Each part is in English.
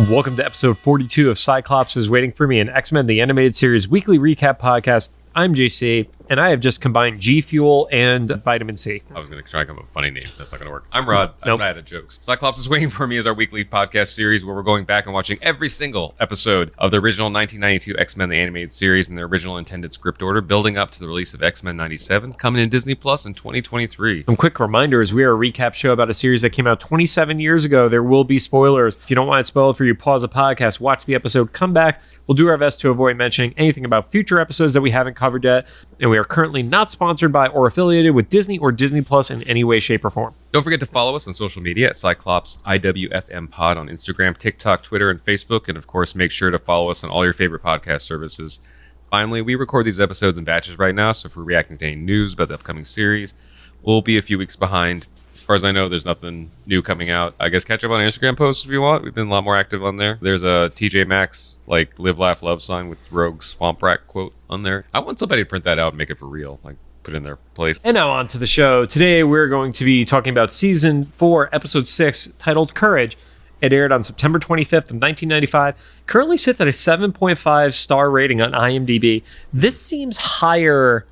Welcome to episode 42 of Cyclops is Waiting for Me, an X-Men The Animated Series weekly recap podcast. I'm JC, and I have just combined G Fuel and vitamin C. I was going to try to come up with a funny name. That's not going to work. I'm Rod. Nope. I'm bad at jokes. Cyclops is Waiting for Me is our weekly podcast series where we're going back and watching every single episode of the original 1992 X-Men The Animated Series in their original intended script order, building up to the release of X-Men 97, coming in Disney Plus in 2023. Some quick reminders. We are a recap show about a series that came out 27 years ago. There will be spoilers. If you don't want it spoiled for you, pause the podcast, watch the episode, come back. We'll do our best to avoid mentioning anything about future episodes that we haven't covered yet. And we are currently not sponsored by or affiliated with Disney or Disney Plus in any way, shape, or form. Don't forget to follow us on social media at Cyclops IWFM Pod on Instagram, TikTok, Twitter, and Facebook. And of course, make sure to follow us on all your favorite podcast services. Finally, we record these episodes in batches right now, so if we're reacting to any news about the upcoming series, we'll be a few weeks behind. As far as I know, there's nothing new coming out. I guess catch up on Instagram posts if you want. We've been a lot more active on there. There's a TJ Maxx, like, live, laugh, love sign with Rogue Swamp Rat quote on there. I want somebody to print that out and make it for real, like, put it in their place. And now on to the show. Today, we're going to be talking about Season 4, Episode 6, titled Courage. It aired on September 25th of 1995. Currently sits at a 7.5 star rating on IMDb. This seems higher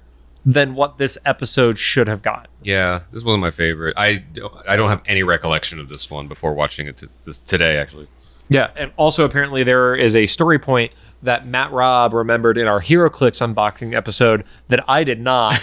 than what this episode should have got. Yeah, this is one of my favorite. I don't have any recollection of this one before watching it today, actually. Yeah, and also apparently there is a story point that Matt Robb remembered in our HeroClix unboxing episode that I did not.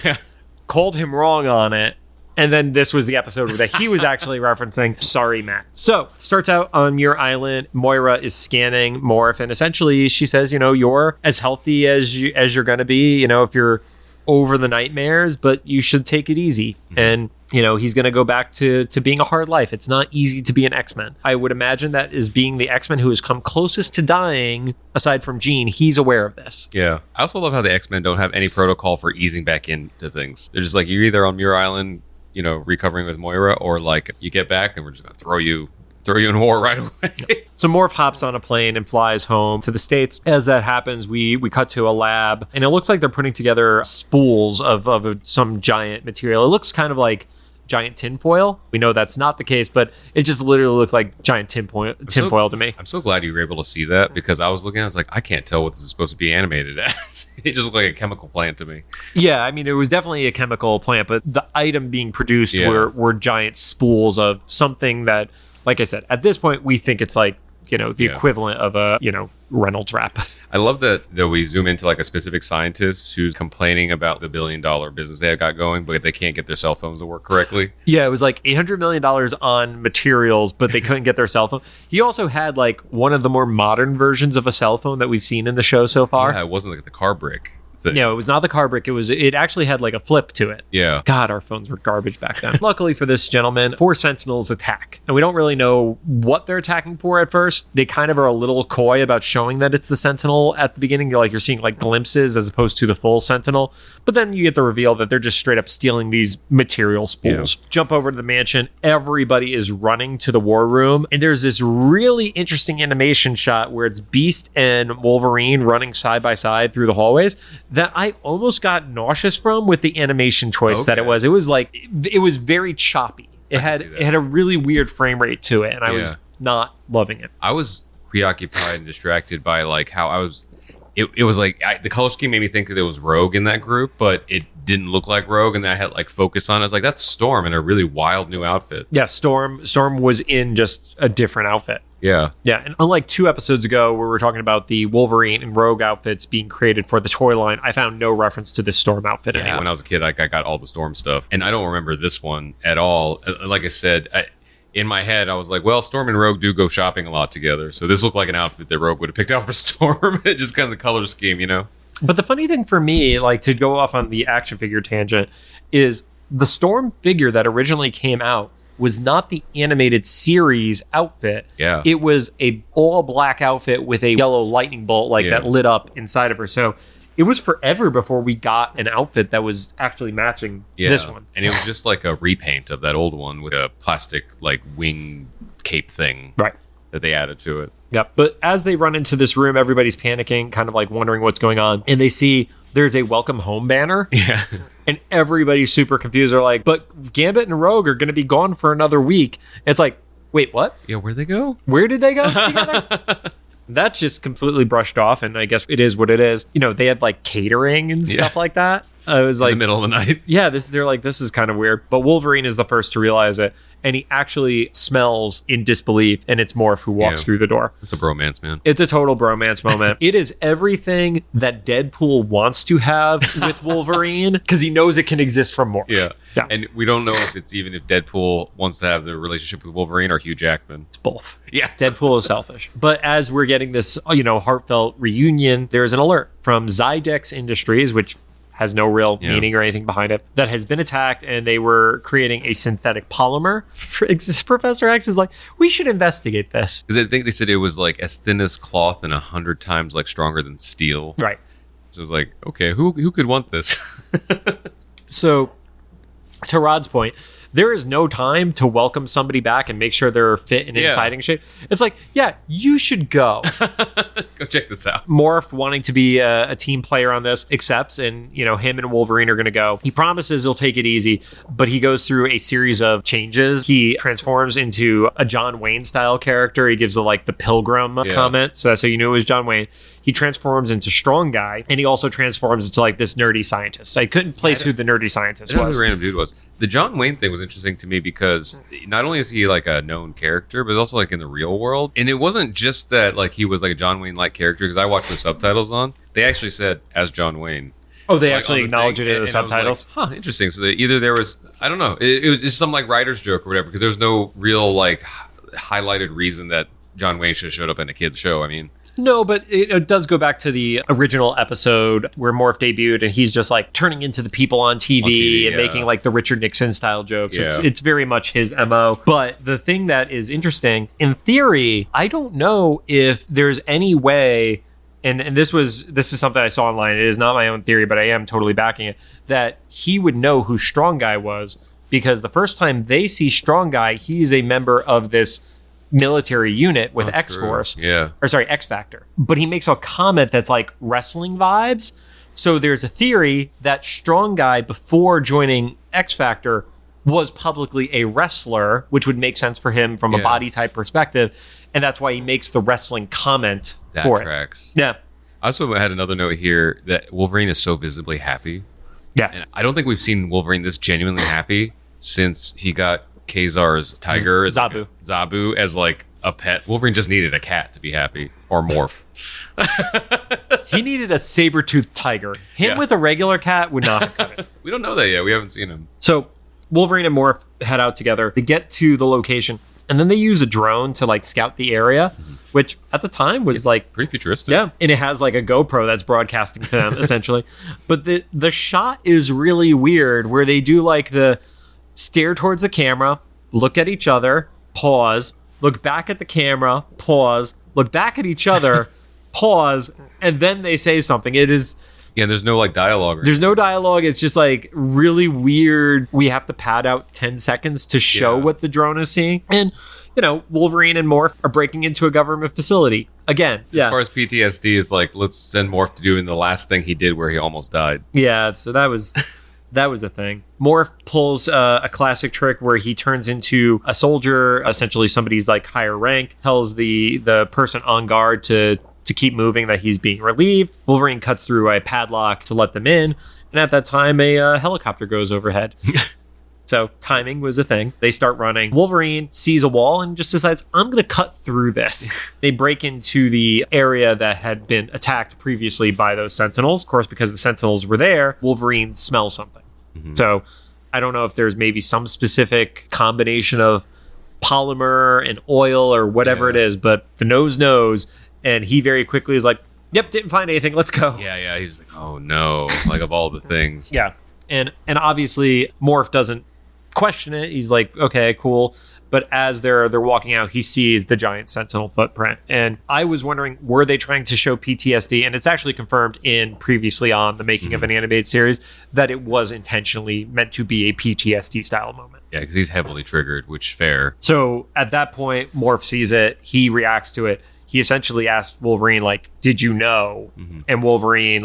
Called him wrong on it. And then this was the episode that he was actually referencing. Sorry, Matt. So, starts out on Muir Island. Moira is scanning Morph, and essentially she says, you know, you're as healthy as you're going to be, you know, if you're over the nightmares, but you should take it easy. Mm-hmm. And, you know, he's going to go back to being a hard life. It's not easy to be an X-Men. I would imagine that as being the X-Men who has come closest to dying, aside from Jean, he's aware of this. Yeah. I also love how the X-Men don't have any protocol for easing back into things. They're just like, you're either on Muir Island, you know, recovering with Moira, or like you get back and we're just going to throw you in war right away. So Morph hops on a plane and flies home to the States. As that happens, we cut to a lab, and it looks like they're putting together spools of some giant material. It looks kind of like giant tinfoil. We know that's not the case, but it just literally looked like giant tinfoil to me. I'm so glad you were able to see that, because I was looking, I was like, I can't tell what this is supposed to be animated as. It just looked like a chemical plant to me. Yeah, I mean, it was definitely a chemical plant, but the item being produced were giant spools of something that, like I said, at this point, we think it's like, you know, the equivalent of a, you know, Reynolds wrap. I love that we zoom into like a specific scientist who's complaining about the $1 billion business they have got going, but they can't get their cell phones to work correctly. Yeah, it was like $800 million on materials, but they couldn't get their cell phone. He also had like one of the more modern versions of a cell phone that we've seen in the show so far. Yeah, it wasn't like the car brick. No, it was not the car brick. It actually had like a flip to it. Yeah. God, our phones were garbage back then. Luckily for this gentleman, 4 Sentinels attack. And we don't really know what they're attacking for at first. They kind of are a little coy about showing that it's the Sentinel at the beginning. You're seeing like glimpses as opposed to the full Sentinel. But then you get the reveal that they're just straight up stealing these material spools. Yeah. Jump over to the mansion. Everybody is running to the war room. And there's this really interesting animation shot where it's Beast and Wolverine running side by side through the hallways that I almost got nauseous from with the animation choice that it was. It was like, it was very choppy. It had a really weird frame rate to it, and I was not loving it. I was preoccupied and distracted by like how I was, it was like, the color scheme made me think that it was Rogue in that group, but it didn't look like Rogue, and then I had like focus on it. I was like, that's Storm in a really wild new outfit. Yeah, Storm was in just a different outfit. Yeah. Yeah, and unlike 2 episodes ago where we were talking about the Wolverine and Rogue outfits being created for the toy line, I found no reference to this Storm outfit anywhere. When I was a kid, I got all the Storm stuff, and I don't remember this one at all. Like I said, in my head, I was like, well, Storm and Rogue do go shopping a lot together, so this looked like an outfit that Rogue would have picked out for Storm. Just kind of the color scheme, you know? But the funny thing for me, like to go off on the action figure tangent, is the Storm figure that originally came out was not the animated series outfit. Yeah. It was a all black outfit with a yellow lightning bolt that lit up inside of her. So it was forever before we got an outfit that was actually matching this one. And it was just like a repaint of that old one with a plastic like wing cape thing. Right. That they added to it. Yep. But as they run into this room, everybody's panicking, kind of like wondering what's going on. And they see there's a welcome home banner. Yeah. And everybody's super confused. They're like, but Gambit and Rogue are going to be gone for another week. It's like, Wait, what? Yeah, where'd they go? Where did they go together? That's just completely brushed off, and I guess it is what it is. You know, they had like catering and stuff like that. I was like, in the middle of the night. Yeah, they're like, this is kind of weird. But Wolverine is the first to realize it, and he actually smells in disbelief, and it's Morph who walks through the door. It's a bromance, man. It's a total bromance moment. It is everything that Deadpool wants to have with Wolverine, because he knows it can exist from Morph. Yeah. And we don't know if it's even if Deadpool wants to have the relationship with Wolverine or Hugh Jackman. It's both. Yeah. Deadpool is selfish. But as we're getting this, heartfelt reunion, there's an alert from Zydex Industries, which has no real meaning or anything behind it, that has been attacked, and they were creating a synthetic polymer. Professor X is like, we should investigate this. Because I think they said it was like as thin as cloth and 100 times like stronger than steel. Right. So it was like, okay, who could want this? So, to Rod's point, there is no time to welcome somebody back and make sure they're fit and in fighting shape. It's like, yeah, you should go. Go check this out. Morph, wanting to be a team player on this, accepts, and him and Wolverine are going to go. He promises he'll take it easy, but he goes through a series of changes. He transforms into a John Wayne style character. He gives the Pilgrim comment, so that's how you knew it was John Wayne. He transforms into Strong Guy, and he also transforms into this nerdy scientist. I couldn't place who the nerdy scientist I don't know was. who the random dude was. The John Wayne thing was interesting to me because not only is he a known character, but also in the real world. And it wasn't just that he was a John Wayne-like character, because I watched the subtitles on. They actually said as John Wayne. Oh, they actually acknowledge it in the subtitles? Interesting. So either there was, I don't know, it was just some writer's joke or whatever, because there's no real highlighted reason that John Wayne should have showed up in a kid's show. I mean, no, but it does go back to the original episode where Morph debuted, and he's just turning into the people on TV and making the Richard Nixon style jokes. Yeah. It's very much his MO. But the thing that is interesting, in theory, I don't know if there's any way, and this is something I saw online. It is not my own theory, but I am totally backing it, that he would know who Strong Guy was, because the first time they see Strong Guy, he's a member of this military unit with X-Force. X-Factor. But he makes a comment that's wrestling vibes. So there's a theory that Strong Guy, before joining X-Factor, was publicly a wrestler, which would make sense for him from a body type perspective. And that's why he makes the wrestling comment for tracks. it. Yeah. I also had another note here that Wolverine is so visibly happy. Yes. And I don't think we've seen Wolverine this genuinely happy since he got Kazar's tiger, Zabu, as a pet. Wolverine just needed a cat to be happy, or Morph. He needed a saber-toothed tiger. Him with a regular cat would not have cut it. We don't know that yet. We haven't seen him. So Wolverine and Morph head out together. They get to the location, and then they use a drone to scout the area, which at the time was pretty futuristic. Yeah, and it has a GoPro that's broadcasting to them essentially. But the shot is really weird, where they do the stare towards the camera, look at each other, pause, look back at the camera, pause, look back at each other, pause, and then they say something. It is... Yeah, there's no dialogue. There's no dialogue. It's just really weird. We have to pad out 10 seconds to show what the drone is seeing. And, Wolverine and Morph are breaking into a government facility. Again, As far as PTSD is let's send Morph to doing the last thing he did where he almost died. Yeah, so that was... That was a thing. Morph pulls a classic trick where he turns into a soldier, essentially somebody's higher rank, tells the person on guard to keep moving, that he's being relieved. Wolverine cuts through a padlock to let them in, and at that time a helicopter goes overhead. So timing was a thing. They start running. Wolverine sees a wall and just decides, I'm going to cut through this. They break into the area that had been attacked previously by those Sentinels. Of course, because the Sentinels were there, Wolverine smells something. So I don't know if there's maybe some specific combination of polymer and oil or whatever it is, but the nose knows, and he very quickly is like, yep, didn't find anything, let's go. Yeah, he's like, oh no, of all the things. Yeah, and obviously Morph doesn't question it. He's like, okay, cool. But as they're walking out, he sees the giant Sentinel footprint. And I was wondering, were they trying to show PTSD? And it's actually confirmed previously on the making of an animated series that it was intentionally meant to be a PTSD style moment. Yeah, because he's heavily triggered, which fair. So at that point, Morph sees it. He reacts to it. He essentially asked Wolverine, did you know? And Wolverine,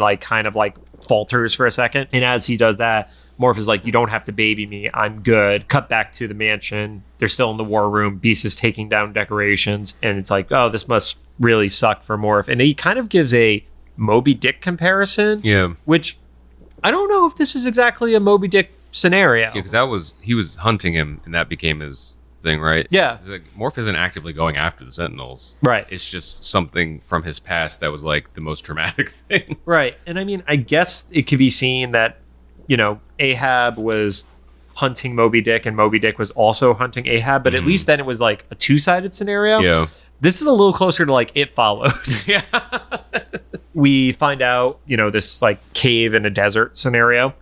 falters for a second. And as he does that, Morph is like, you don't have to baby me. I'm good. Cut back to the mansion. They're still in the war room. Beast is taking down decorations. And it's like, oh, this must really suck for Morph. And he kind of gives a Moby Dick comparison. Yeah. Which I don't know if this is exactly a Moby Dick scenario. Yeah, because he was hunting him, and that became his thing, right? Yeah. It's like, Morph isn't actively going after the Sentinels. Right. It's just something from his past that was like the most traumatic thing. Right. And I mean, I guess it could be seen that, you know, Ahab was hunting Moby Dick and Moby Dick was also hunting Ahab, but at least then it was like a two-sided scenario. Yeah. This is a little closer to like It Follows. Yeah. We find out, you know, this like cave in a desert scenario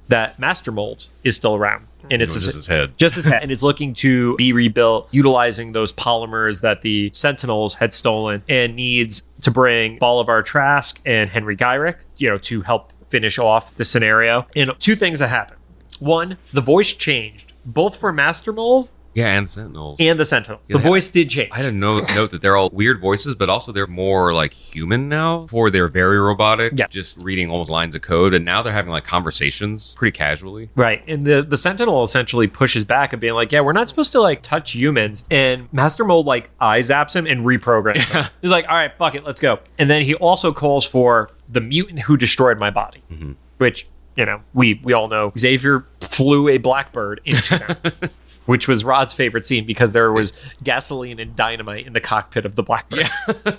that Master Mold is still around. And it's just his head. Just his head. And it's looking to be rebuilt utilizing those polymers that the Sentinels had stolen and needs to bring Bolivar Trask and Henry Gyrich, you know, to help finish off the scenario. And two things that happen. One, the voice changed, both for Master Mold Yeah, and Sentinels. and the Sentinels. Yeah, The voice did change. I had to note that they're all weird voices, but also they're more like human now. Before they're very robotic, Yeah. just reading almost lines of code, and now they're having like conversations pretty casually. Right. And the Sentinel essentially pushes back and being like, yeah, we're not supposed to like touch humans. And Master Mold like eye zaps him and reprograms him. He's like, all right, fuck it, let's go. And then he also calls for the mutant who destroyed my body, which, you know, we all know Xavier flew a blackbird into them. Which was Rod's favorite scene because there was gasoline and dynamite in the cockpit of the Blackbird. Yeah.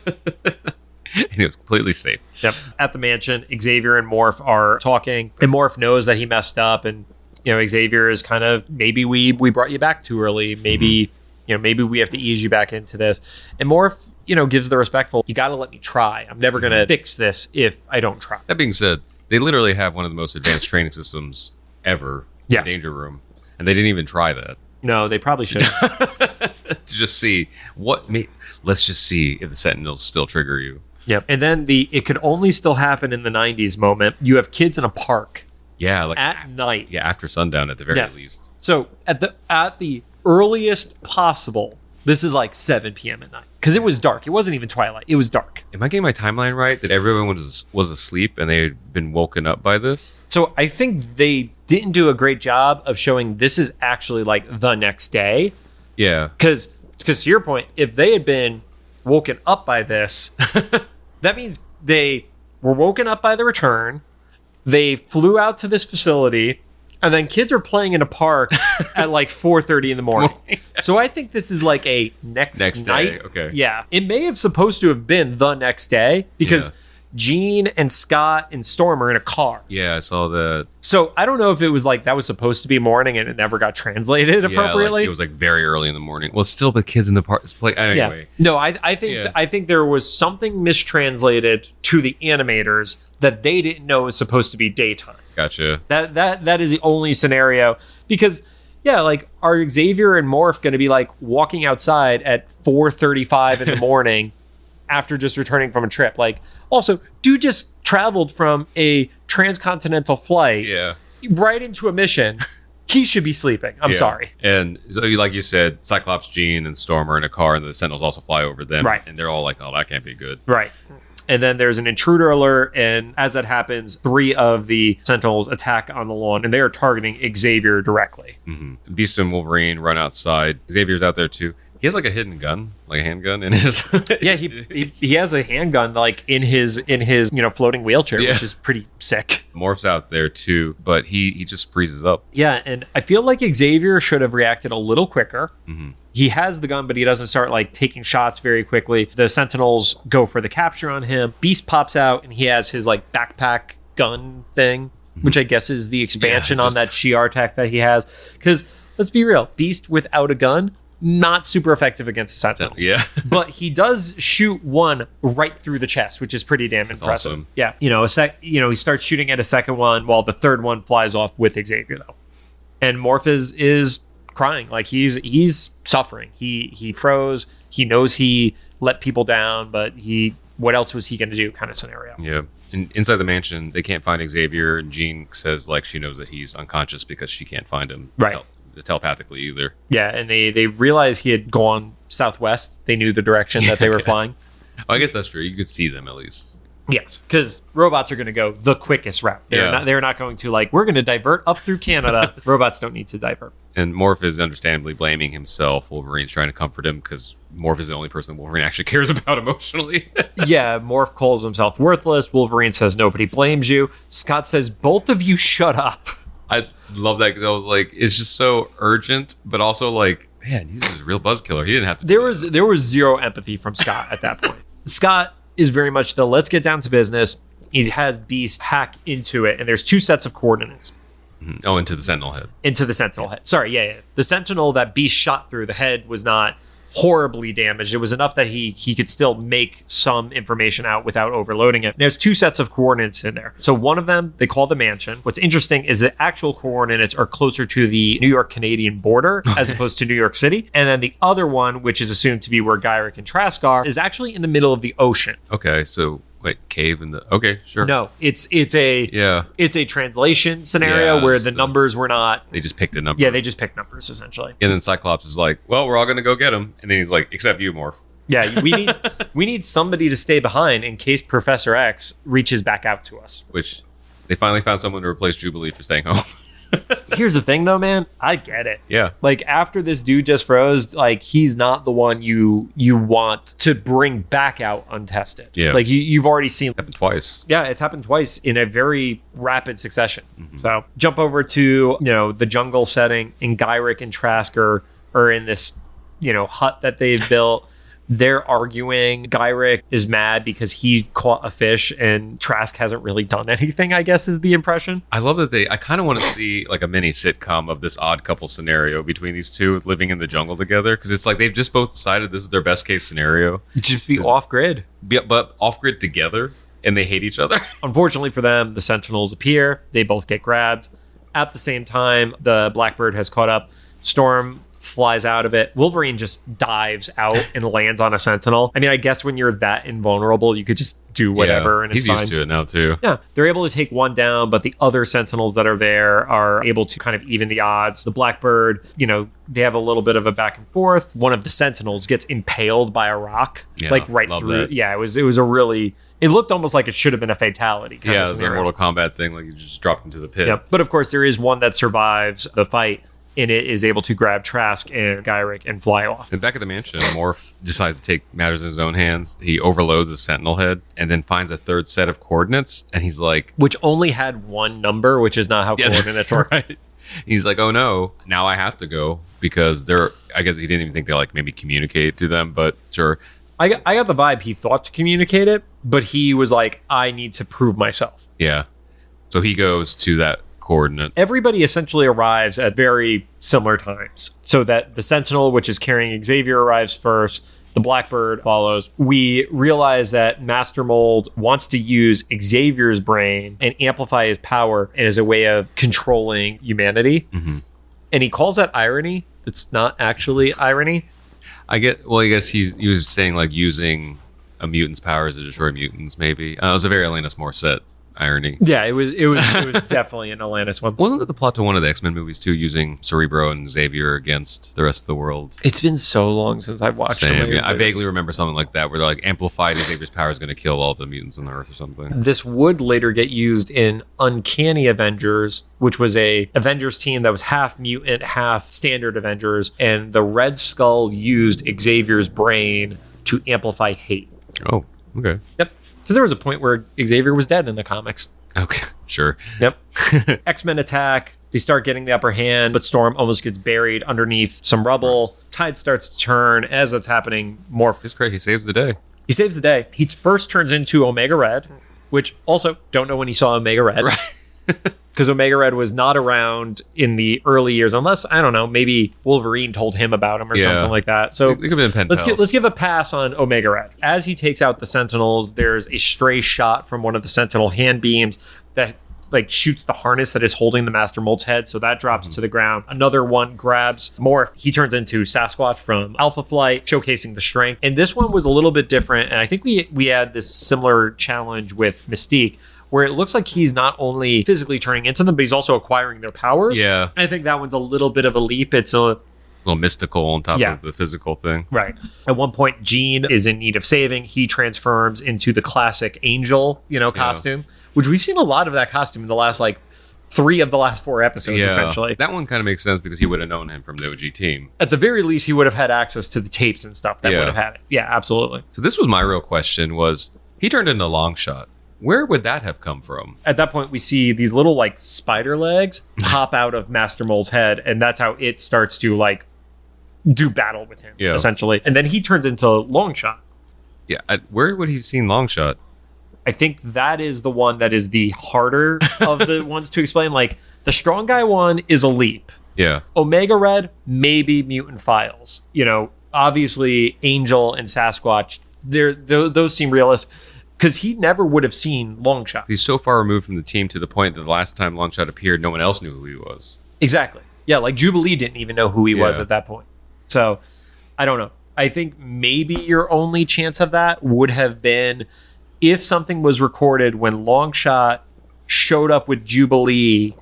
And it was completely safe. Yep. At the mansion, Xavier and Morph are talking, and Morph knows that he messed up, and you know, Xavier is kind of, maybe we brought you back too early. Maybe you know, maybe we have to ease you back into this. And Morph, you know, gives the respectful, you got to let me try. I'm never going to fix this if I don't try. That being said, they literally have one of the most advanced training systems ever in Yes. the Danger Room, and they didn't even try that. No, they probably should. To just see let's just see if the Sentinels still trigger you. Yep. And then it could only still happen in the 90s moment. You have kids in a park Yeah, like at night. Yeah, after sundown at the very Yes. least. So at the earliest possible, this is like 7 p.m. at night because it was dark. It wasn't even twilight. It was dark. Am I getting my timeline right? That everyone was asleep and they had been woken up by this? So I think they didn't do a great job of showing this is actually like the next day. Yeah. Because to your point, if they had been woken up by this, that means they were woken up by the return. They flew out to this facility, and then kids are playing in a park at like 4:30 in the morning. So I think this is like a next Next night. day, okay. Yeah. It may have supposed to have been the next day because Jean and Scott and Storm are in a car. Yeah, I saw that. So I don't know if it was like that was supposed to be morning and it never got translated appropriately. Like, it was like very early in the morning. Well, still, but kids in the park play anyway. Yeah. No, I think there was something mistranslated to the animators that they didn't know it was supposed to be daytime. Gotcha. That is the only scenario because like are Xavier and Morph going to be like walking outside at 4:35 in the morning after just returning from a trip? Like, also, dude just traveled from a transcontinental flight right into a mission. He should be sleeping. I'm sorry. And so, like you said, Cyclops, Jean, and Storm are in a car, and the Sentinels also fly over them. Right. And they're all like, oh, that can't be good. Right. And then there's an intruder alert, and as that happens, 3 of the Sentinels attack on the lawn, and they are targeting Xavier directly. Mm-hmm. Beast and Wolverine run outside. Xavier's out there too. He has like a hidden gun, like a handgun in his. Yeah, he has a handgun like in his floating wheelchair, which is pretty sick. Morph's out there too, but he just freezes up. Yeah, and I feel like Xavier should have reacted a little quicker. Mm-hmm. He has the gun, but he doesn't start like taking shots very quickly. The Sentinels go for the capture on him. Beast pops out, and he has his like backpack gun thing, which I guess is the expansion on that Shi'ar tech that he has. Because let's be real, Beast without a gun, not super effective against the Sentinels. Yeah. But he does shoot one right through the chest, which is pretty damn impressive. Awesome. Yeah. He starts shooting at a second one while the third one flies off with Xavier though. And Morph is crying. Like he's suffering. He froze. He knows he let people down, but what else was he going to do kind of scenario. Yeah. And inside the mansion, they can't find Xavier, and Jean says like she knows that he's unconscious because she can't find him. Right. Telepathically either. Yeah, and they realized he had gone southwest. They knew the direction that they were flying. Well, I guess that's true. You could see them at least. Yes, because robots are going to go the quickest route. They're not going to we're going to divert up through Canada. Robots don't need to divert. And Morph is understandably blaming himself. Wolverine's trying to comfort him because Morph is the only person Wolverine actually cares about emotionally. Yeah, Morph calls himself worthless. Wolverine says nobody blames you. Scott says both of you shut up. I love that because I was like, it's just so urgent, but also man, he's just a real buzz killer. He didn't have to. There was zero empathy from Scott at that point. Scott is very much the let's get down to business. He has Beast hack into it, and there's 2 sets of coordinates. Oh, into the Sentinel head. Into the Sentinel head. Sorry, yeah. The Sentinel that Beast shot through, the head was not horribly damaged. It was enough that he could still make some information out without overloading it. There's 2 sets of coordinates in there. So one of them, they call the mansion. What's interesting is the actual coordinates are closer to the New York-Canadian border as opposed to New York City. And then the other one, which is assumed to be where Gyrich and Trask are, is actually in the middle of the ocean. Okay, so wait, cave in the... Okay, sure. No, it's a translation scenario where the numbers were not... They just picked a number. Yeah, they just picked numbers, essentially. And then Cyclops is like, well, we're all going to go get him. And then he's like, except you, Morph. Yeah, we need somebody to stay behind in case Professor X reaches back out to us. Which, they finally found someone to replace Jubilee for staying home. Here's the thing, though, man. I get it. Yeah. After this dude just froze, he's not the one you want to bring back out untested. Yeah. You've already seen... It happened twice. Yeah, it's happened twice in a very rapid succession. Mm-hmm. So, jump over to, the jungle setting, and Gyrich and Trask are in this, hut that they've built. They're arguing. Gyrich is mad because he caught a fish and Trask hasn't really done anything, I guess is the impression. I love that I kind of want to see a mini sitcom of this odd couple scenario between these two living in the jungle together. Because it's they've just both decided this is their best case scenario. Just be off-grid. But off-grid together and they hate each other. Unfortunately for them, the Sentinels appear. They both get grabbed. At the same time, the Blackbird has caught up. Storm flies out of it. Wolverine just dives out and lands on a Sentinel. I mean, I guess when you're that invulnerable, you could just do whatever, and it's fine. He's used to it now too. Yeah, they're able to take one down, but the other Sentinels that are there are able to kind of even the odds. The Blackbird, they have a little bit of a back and forth. One of the Sentinels gets impaled by a rock, right through. That. Yeah, it was a really... It looked almost like it should have been a fatality. Kind of it's a Mortal Kombat thing, you just dropped into the pit. Yep. But of course, there is one that survives the fight, and it is able to grab Trask and Gyrich and fly off. And back at the mansion, Morph decides to take matters in his own hands. He overloads the Sentinel head and then finds a 3rd set of coordinates. And he's like... Which only had one number, which is not how coordinates work. Right. He's like, oh no, now I have to go because I guess he didn't even think to maybe communicate to them, but sure. I got the vibe he thought to communicate it, but he was like, I need to prove myself. Yeah. So he goes to that coordinate. Everybody essentially arrives at very similar times. So that the Sentinel, which is carrying Xavier, arrives first. The Blackbird follows. We realize that Master Mold wants to use Xavier's brain and amplify his power as a way of controlling humanity. Mm-hmm. And he calls that irony. It's not actually irony. I guess he was saying using a mutant's powers to destroy mutants, maybe. It was a very Alanis Morissette irony. Yeah, it was definitely an Atlantis one. Wasn't it the plot to one of the X-Men movies too, using Cerebro and Xavier against the rest of the world? It's been so long since I've watched them. Yeah, I vaguely remember something like that, where amplified Xavier's power is going to kill all the mutants on the Earth or something. This would later get used in Uncanny Avengers, which was a Avengers team that was half mutant, half standard Avengers, and the Red Skull used Xavier's brain to amplify hate. Oh, okay. Yep. Because there was a point where Xavier was dead in the comics. Okay, sure. Yep. X-Men attack. They start getting the upper hand, but Storm almost gets buried underneath some rubble. Right. Tide starts to turn. As it's happening, Morph. It's great. He saves the day. He saves the day. He first turns into Omega Red, which also don't know when he saw Omega Red. Right. Because Omega Red was not around in the early years, unless, I don't know, maybe Wolverine told him about him or something like that. So let's give a pass on Omega Red. As he takes out the Sentinels, there's a stray shot from one of the Sentinel hand beams that shoots the harness that is holding the Master Mold's head, so that drops to the ground. Another one grabs Morph. He turns into Sasquatch from Alpha Flight, showcasing the strength. And this one was a little bit different, and I think we had this similar challenge with Mystique, where it looks like he's not only physically turning into them, but he's also acquiring their powers. Yeah. I think that one's a little bit of a leap. It's a little mystical on top Yeah. of the physical thing. Right. At one point, Jean is in need of saving. He transforms into the classic Angel, costume, which we've seen a lot of that costume in the last, 3 of the last 4 episodes, essentially. That one kind of makes sense because he would have known him from the OG team. At the very least, he would have had access to the tapes and stuff that would have had it. Yeah, absolutely. So this was my real question was, he turned into Longshot. Where would that have come from? At that point, we see these little, spider legs pop out of Master Mole's head, and that's how it starts to, do battle with him, essentially. And then he turns into Longshot. Yeah, where would he have seen Longshot? I think that is the one that is the harder of the ones to explain. The strong guy one is a leap. Yeah. Omega Red, maybe Mutant Files. Obviously Angel and Sasquatch, those seem realistic because he never would have seen Longshot. He's so far removed from the team to the point that the last time Longshot appeared, no one else knew who he was. Exactly. Yeah, Jubilee didn't even know who he was at that point. So, I don't know. I think maybe your only chance of that would have been if something was recorded when Longshot showed up with Jubilee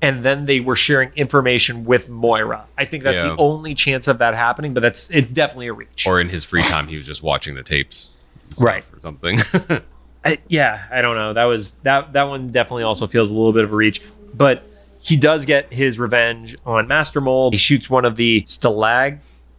and then they were sharing information with Moira. I think that's the only chance of that happening, but it's definitely a reach. Or in his free time, he was just watching the tapes. Right. Or something. I don't know. That one definitely also feels a little bit of a reach. But he does get his revenge on Master Mole. He shoots one of the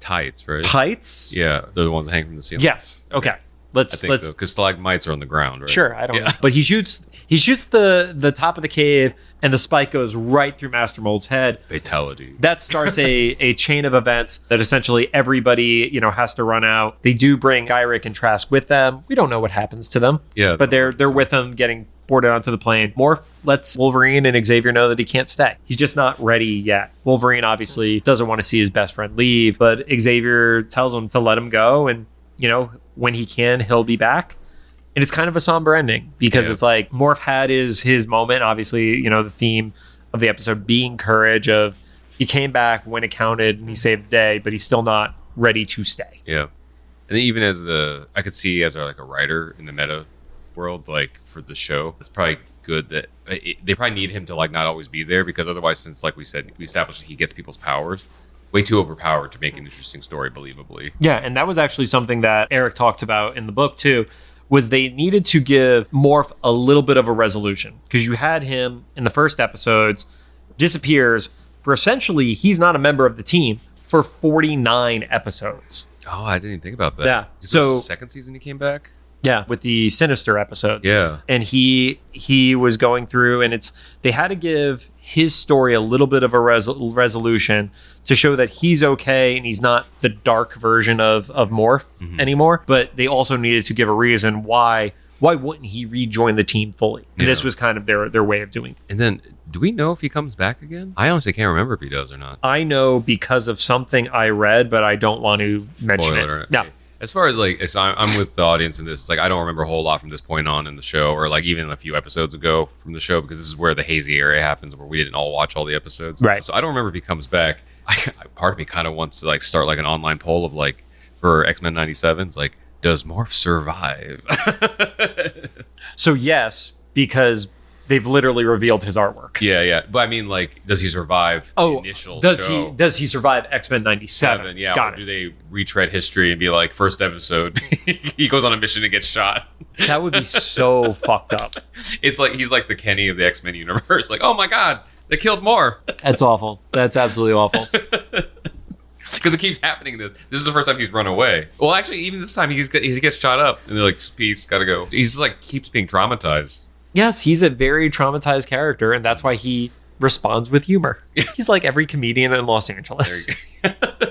Tights, right? Tights? Yeah, they're the ones that hang from the ceiling. Yes. Okay. Let's because stalagmites are on the ground, right? Sure, I don't know. But he shoots the top of the cave, and the spike goes right through Master Mold's head. Fatality. That starts a chain of events that essentially everybody has to run out. They do bring Gyrich and Trask with them. We don't know what happens to them. Yeah, but they're with them getting boarded onto the plane. Morph lets Wolverine and Xavier know that he can't stay. He's just not ready yet. Wolverine obviously doesn't want to see his best friend leave, but Xavier tells him to let him go, and when he can, he'll be back. And it's kind of a somber ending because it's Morph had his moment. Obviously, the theme of the episode being courage of he came back when it counted and he saved the day, but he's still not ready to stay. Yeah. And even as I could see as a writer in the meta world, for the show, it's probably good that they probably need him to not always be there because otherwise, since we said, we established that he gets people's powers, way too overpowered to make an interesting story believably. Yeah, and that was actually something that Eric talked about in the book too, was they needed to give Morph a little bit of a resolution because you had him in the first episodes disappears for essentially he's not a member of the team for 49 episodes. Oh, I didn't even think about that. Yeah. So second season he came back? Yeah, with the Sinister episodes. Yeah. And he was going through, and they had to give his story a little bit of a resolution to show that he's okay and he's not the dark version of Morph anymore. But they also needed to give a reason why wouldn't he rejoin the team fully? And this was kind of their way of doing it. And then, do we know if he comes back again? I honestly can't remember if he does or not. I know because of something I read, but I don't want to mention it. No. As far as I'm with the audience in this, I don't remember a whole lot from this point on in the show, or even a few episodes ago from the show, because this is where the hazy area happens, where we didn't all watch all the episodes. Right. So I don't remember if he comes back. Part of me kind of wants to start an online poll of for X-Men 97's does Morph survive? So yes, because they've literally revealed his artwork. Yeah. But I mean, does he survive the initial show? Does he survive X-Men 97? Yeah. Got or do they retread history and be first episode, he goes on a mission and gets shot? That would be so fucked up. It's he's the Kenny of the X-Men universe. Oh my God, they killed Morph. That's awful. That's absolutely awful. Because it keeps happening. This is the first time he's run away. Well, actually, even this time he gets shot up, and they're peace, gotta go. He's keeps being traumatized. Yes, he's a very traumatized character, and that's why he responds with humor. He's like every comedian in Los Angeles.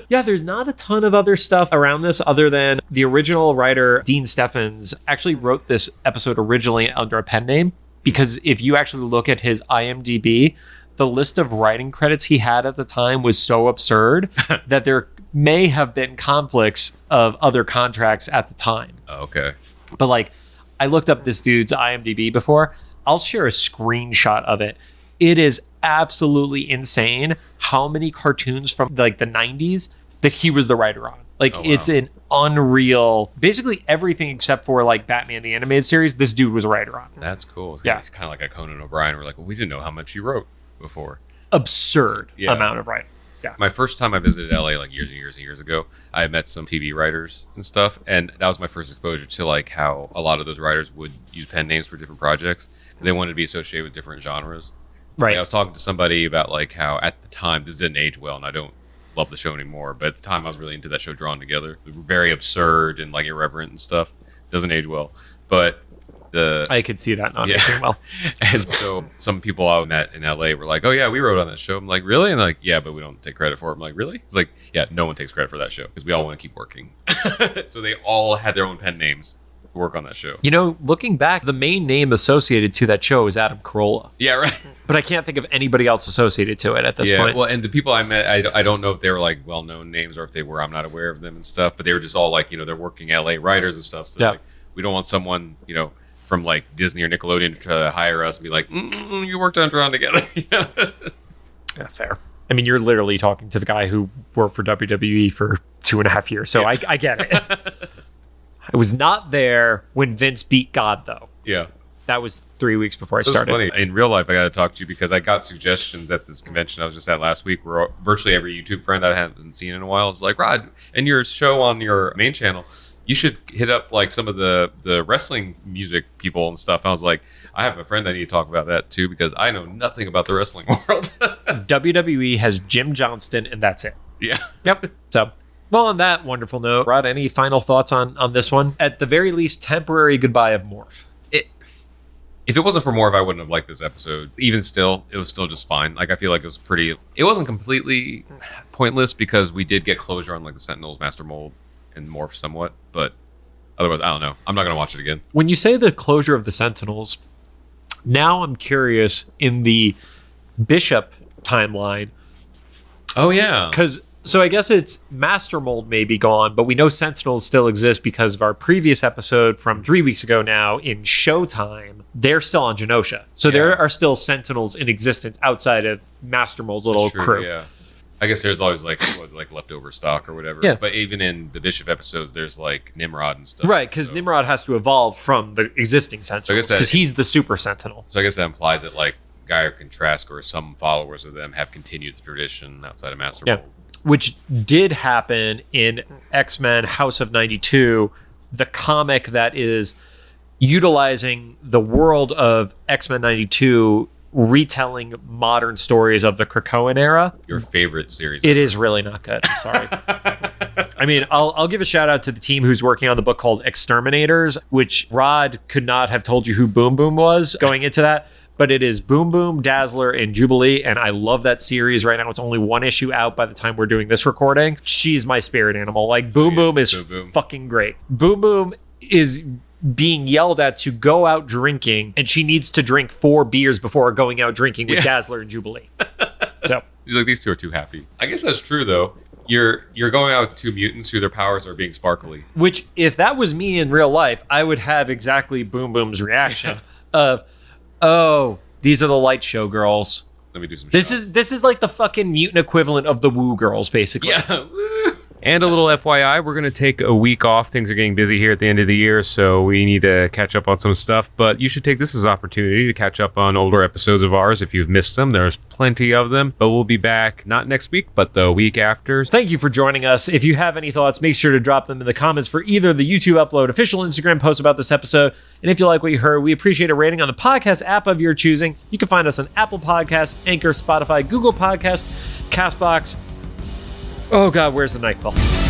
Yeah, there's not a ton of other stuff around this other than the original writer, Dean Steffens, actually wrote this episode originally under a pen name, because if you actually look at his IMDb, the list of writing credits he had at the time was so absurd that there may have been conflicts of other contracts at the time. Oh, okay. But I looked up this dude's IMDb before. I'll share a screenshot of it. It is absolutely insane how many cartoons from the 90s that he was the writer on. It's an unreal, basically everything except for Batman the Animated Series, this dude was a writer on. That's cool. Yeah. He's kind of like a Conan O'Brien. We're well, we didn't know how much you wrote before. Absurd amount of writing. Yeah. My first time I visited LA, like years and years and years ago, I met some TV writers and stuff, and that was my first exposure to like how a lot of those writers would use pen names for different projects. They wanted to be associated with different genres. Right. Like, I was talking to somebody about like how at the time, this didn't age well, and I don't love the show anymore, but at the time I was really into that show, Drawn Together. They were very absurd and like irreverent and stuff. Doesn't age well, but I could see that not aging well. And so some people I met in LA were like, "Oh yeah, we wrote on that show." I'm like, "Really?" And they're like, "Yeah, but we don't take credit for it." I'm like, "Really?" It's like, "Yeah, no one takes credit for that show because we all want to keep working." So they all had their own pen names to work on that show. You know, looking back, the main name associated to that show is Adam Carolla. Yeah, right. But I can't think of anybody else associated to it at this point. Well, and the people I met, I don't know if they were like well-known names or if they were. I'm not aware of them and stuff. But they were just all like, they're working LA writers and stuff. So like, we don't want someone, from like Disney or Nickelodeon to try to hire us and be like, you worked on Drawn Together. Yeah, fair. I mean, you're literally talking to the guy who worked for WWE for 2.5 years. So I get it. I was not there when Vince beat God, though. Yeah. That was 3 weeks before I started. Funny. In real life, I got to talk to you because I got suggestions at this convention I was just at last week where virtually every YouTube friend I haven't seen in a while is like, Rod, in your show on your main channel, you should hit up like some of the wrestling music people and stuff. I was like, I have a friend I need to talk about that too because I know nothing about the wrestling world. WWE has Jim Johnston and that's it. Yeah. Yep. So, well, on that wonderful note, Rod, any final thoughts on this one? At the very least, temporary goodbye of Morph. If it wasn't for Morph, I wouldn't have liked this episode. Even still, it was still just fine. Like, I feel like it wasn't completely pointless because we did get closure on like the Sentinels, Master Mold, and Morph somewhat. But otherwise, I don't know. I'm not going to watch it again. When you say the closure of the Sentinels, now I'm curious in the Bishop timeline. Oh, yeah. So I guess it's Master Mold may be gone, but we know Sentinels still exist because of our previous episode from 3 weeks ago now in Showtime. They're still on Genosha. So there are still Sentinels in existence outside of Master Mold's little crew. Yeah. I guess there's always like leftover stock or whatever. Yeah. But even in the Bishop episodes, there's like Nimrod and stuff. Right, because Nimrod has to evolve from the existing Sentinels because he's the super Sentinel. So I guess that implies that like Gyrich and Trask or some followers of them have continued the tradition outside of Master Mold. Which did happen in X-Men House of 92, the comic that is utilizing the world of X-Men 92, retelling modern stories of the Krakoan era. Your favorite series. It is really not good. I'm sorry. I mean, I'll give a shout out to the team who's working on the book called Exterminators, which Rod could not have told you who Boom Boom was going into that. But it is Boom Boom, Dazzler, and Jubilee, and I love that series. Right now, it's only one issue out by the time we're doing this recording. She's my spirit animal. Like, Boom Boom is fucking great. Boom Boom is being yelled at to go out drinking, and she needs to drink 4 beers before going out drinking with Dazzler and Jubilee. So he's like, these two are too happy. I guess that's true, though. You're going out with 2 mutants who their powers are being sparkly. Which, if that was me in real life, I would have exactly Boom Boom's reaction of... Oh, these are the light show girls. Let me do some This is like the fucking mutant equivalent of the Woo girls, basically. Yeah. And a little FYI, we're going to take a week off. Things are getting busy here at the end of the year, so we need to catch up on some stuff. But you should take this as an opportunity to catch up on older episodes of ours if you've missed them. There's plenty of them. But we'll be back not next week, but the week after. Thank you for joining us. If you have any thoughts, make sure to drop them in the comments for either the YouTube upload, official Instagram post about this episode. And if you like what you heard, we appreciate a rating on the podcast app of your choosing. You can find us on Apple Podcasts, Anchor, Spotify, Google Podcasts, CastBox. Oh, God, where's the NyQuil?